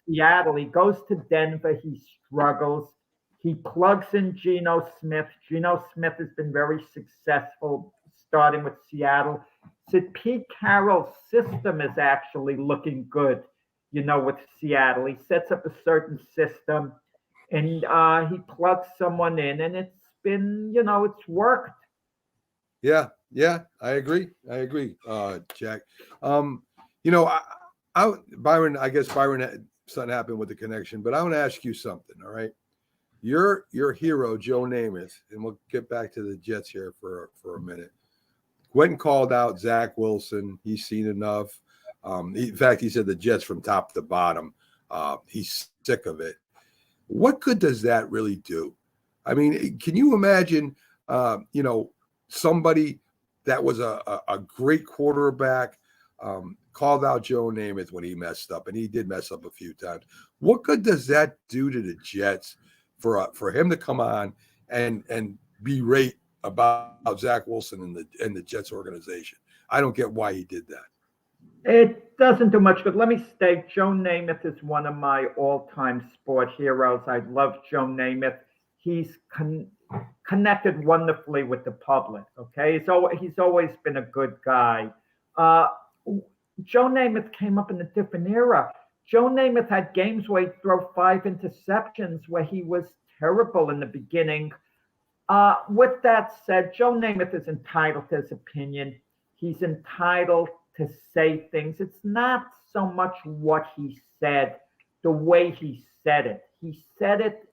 Seattle. He goes to Denver. He struggles. He plugs in Geno Smith. Geno Smith has been very successful starting with Seattle. So Pete Carroll's system is actually looking good, with Seattle. He sets up a certain system, and he plugs someone in, and it's been, it's worked. Yeah, I agree, Jack. Byron, I guess Byron, something happened with the connection, but I want to ask you something. All right, your hero Joe Namath, and we'll get back to the Jets here for a minute. Went and called out Zach Wilson. He's seen enough. In fact, he said the Jets from top to bottom. He's sick of it. What good does that really do? I mean, can you imagine? Somebody that was a great quarterback called out Joe Namath when he messed up, and he did mess up a few times. What good does that do to the Jets for him to come on and berate about Zach Wilson and the Jets organization? I don't get why he did that. It doesn't do much good. Let me state, Joe Namath is one of my all-time sport heroes. I love Joe Namath. He's connected wonderfully with the public. Okay, he's always been a good guy. Joe Namath came up in a different era. Joe Namath had games where he'd throw 5 interceptions, where he was terrible in the beginning. With that said, Joe Namath is entitled to his opinion. He's entitled to say things. It's not so much what he said, the way he said it. He said it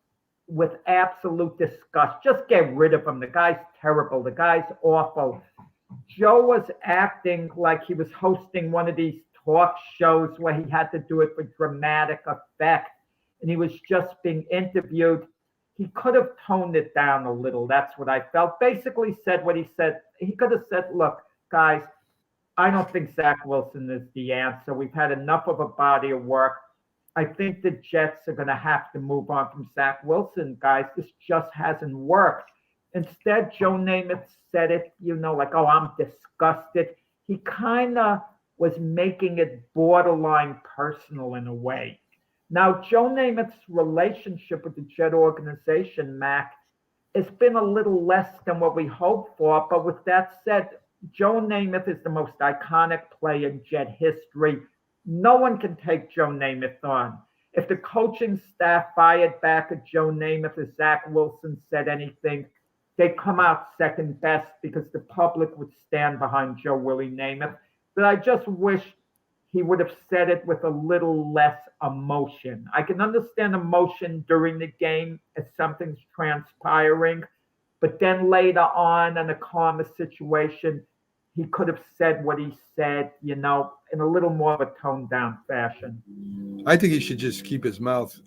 with absolute disgust. Just get rid of him. The guy's terrible. The guy's awful. Joe was acting like he was hosting one of these talk shows where he had to do it for dramatic effect, and he was just being interviewed. He could have toned it down a little. That's what I felt. Basically said what he said. He could have said, look, guys, I don't think Zach Wilson is the answer. We've had enough of a body of work. I think the Jets are going to have to move on from Zach Wilson, guys. This just hasn't worked. Instead, Joe Namath said it, like, oh, I'm disgusted. He kind of was making it borderline personal in a way. Now, Joe Namath's relationship with the Jet organization, Mac, has been a little less than what we hoped for. But with that said, Joe Namath is the most iconic player in Jet history. No one can take Joe Namath on. If the coaching staff fired back at Joe Namath if Zach Wilson said anything, they'd come out second best because the public would stand behind Joe Willie Namath. But I just wish he would have said it with a little less emotion. I can understand emotion during the game as something's transpiring, but then later on in a calmer situation, he could have said what he said, in a little more of a toned down fashion. I think he should just keep his mouth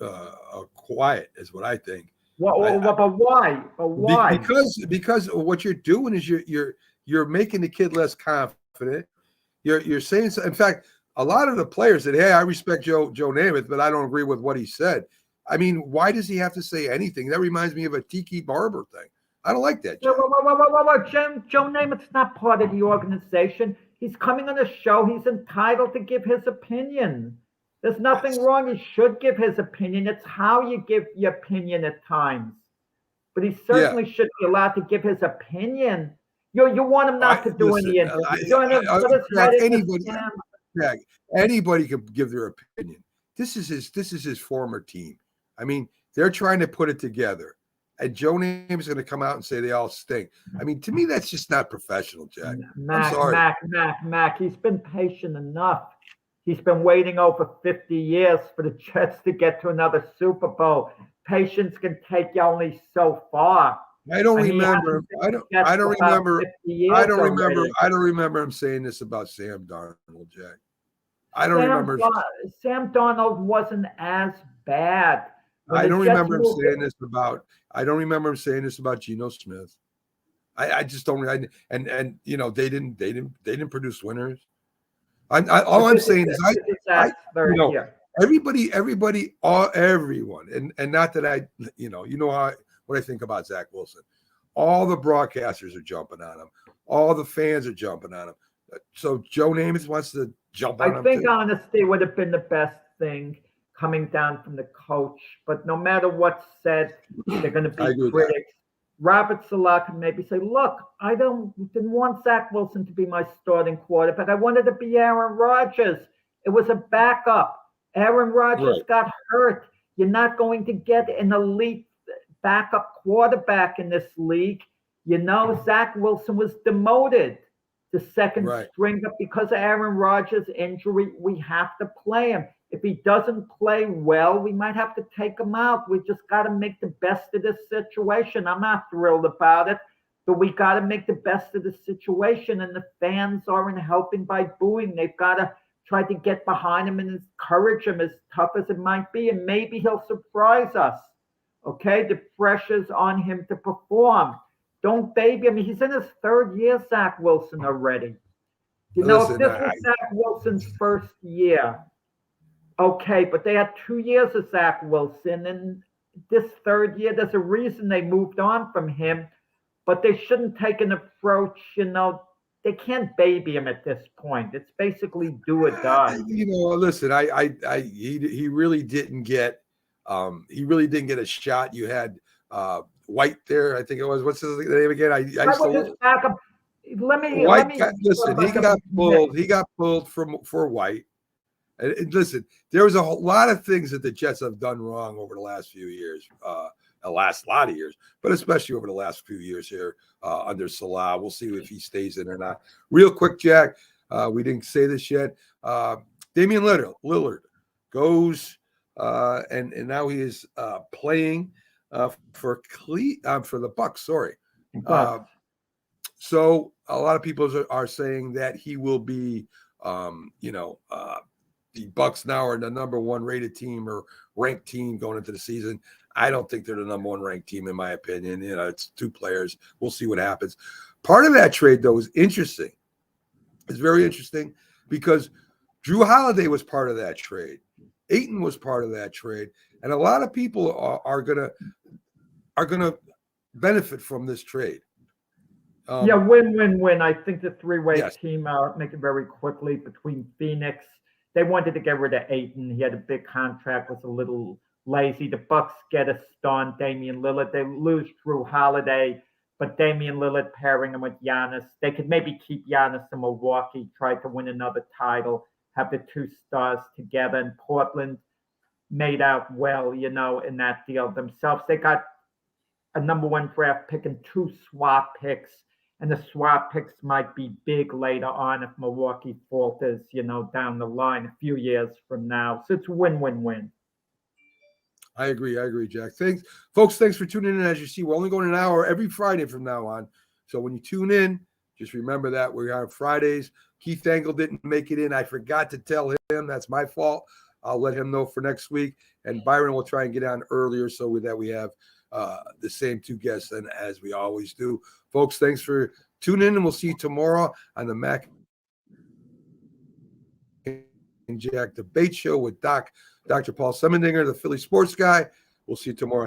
quiet, is what I think. But why? But why? Because what you're doing is you're making the kid less confident. You're saying so. In fact, a lot of the players said, "Hey, I respect Joe Namath, but I don't agree with what he said." I mean, why does he have to say anything? That reminds me of a Tiki Barber thing. I don't like that. Joe Namath's not part of the organization. He's coming on a show. He's entitled to give his opinion. There's nothing wrong. He should give his opinion. It's how you give your opinion at times. But he certainly should be allowed to give his opinion. You want him not to do any interviews. Anybody can give their opinion. This is his former team. I mean, they're trying to put it together. And Joe Namath is going to come out and say they all stink. I mean, to me, that's just not professional, Jack. I'm sorry. Mac, he's been patient enough. He's been waiting over 50 years for the Jets to get to another Super Bowl. Patience can take you only so far. I don't remember him saying this about Sam Darnold, Jack. I don't remember. Sam Darnold wasn't as bad. I don't remember him saying this about Geno Smith. I just don't. And they didn't produce winners. All I'm saying is everyone, and not that I, what I think about Zach Wilson. All the broadcasters are jumping on him. All the fans are jumping on him. So Joe Namath wants to jump on him. I think honesty would have been the best thing coming down from the coach. But no matter what's said, they're going to be critics. Robert Saleh can maybe say, look, I didn't want Zach Wilson to be my starting quarterback. I wanted to be Aaron Rodgers. It was a backup. Aaron Rodgers got hurt. You're not going to get an elite backup quarterback in this league. Zach Wilson was demoted to second string, but because of Aaron Rodgers' injury, we have to play him. If he doesn't play well, we might have to take him out. We just got to make the best of this situation. I'm not thrilled about it, but we got to make the best of the situation, and the fans aren't helping by booing. They've got to try to get behind him and encourage him, as tough as it might be, and maybe he'll surprise us. Okay, the pressure's on him to perform. Don't baby him. He's in his third year, Zach Wilson, already. If this was Zach Wilson's first year, okay, but they had 2 years of Zach Wilson, and this third year, there's a reason they moved on from him, but they shouldn't take an approach, they can't baby him at this point. It's basically do or die. Listen, he really didn't get a shot. You had White there, I think it was. What's his name again? He got pulled for White. And listen, there was a lot of things that the Jets have done wrong over the last few years, but especially over the last few years here under Salah. We'll see if he stays in or not. Real quick, Jack, we didn't say this yet. Damian Lillard goes and now he is playing for the Bucks. Sorry. So a lot of people are saying that he will be, the Bucks now are the number one rated team or ranked team going into the season. I don't think they're the number one ranked team, in my opinion. It's two players. We'll see what happens. Part of that trade, though, is interesting. It's very interesting because Drew Holiday was part of that trade. Ayton was part of that trade. And a lot of people are gonna benefit from this trade. Win-win-win. I think the three-way team make it very quickly between Phoenix. They wanted to get rid of Ayton. He had a big contract, was a little lazy. The Bucks get a star on Damian Lillard. They lose Drew Holiday, but Damian Lillard pairing him with Giannis. They could maybe keep Giannis in Milwaukee, try to win another title, have the two stars together. And Portland made out well, in that deal themselves. They got a number one draft pick and two swap picks. And the swap picks might be big later on if Milwaukee falters, down the line a few years from now. So it's win-win-win. I agree, Jack. Thanks, folks. Thanks for tuning in. As you see, we're only going an hour every Friday from now on. So when you tune in, just remember that we have Fridays. Keith Engel didn't make it in. I forgot to tell him. That's my fault. I'll let him know for next week. And Byron will try and get on earlier so that we have the same two guests then as we always do. Folks, thanks for tuning in, and we'll see you tomorrow on the Mac and Jack Debate Show with Dr. Paul Semendinger, the Philly sports guy. We'll see you tomorrow.